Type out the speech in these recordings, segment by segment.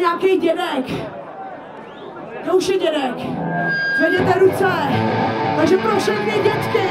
nějaký dědek. To už je dědek. Zvedněte ruce. Takže pro všechny dětky.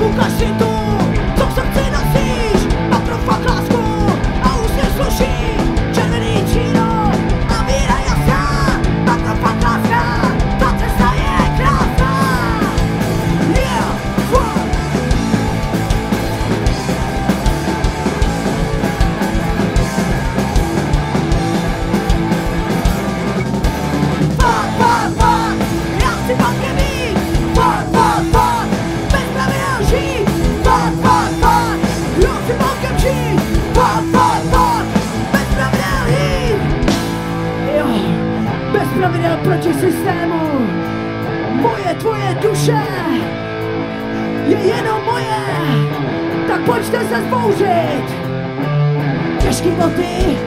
Ukaž si tu, co v srdci nosíš, a pro fakt lásku a úsměv sluší. Červený číro a víra jasná, a pro fakt láska, ta cesta je krásná. Yeah, fuck. Fuck, fuck, fuck, já chci pak je mít. Fuck, fuck, fuck, bez pravidel žít. Fuck, fuck, fuck, já chci bokem žít. Fuck, fuck, fuck, bez pravidel jít. Jo, bez pravidel proti systému. Moje, tvoje duše je jenom moje. Tak pojďte se zbouřit. Těžký boty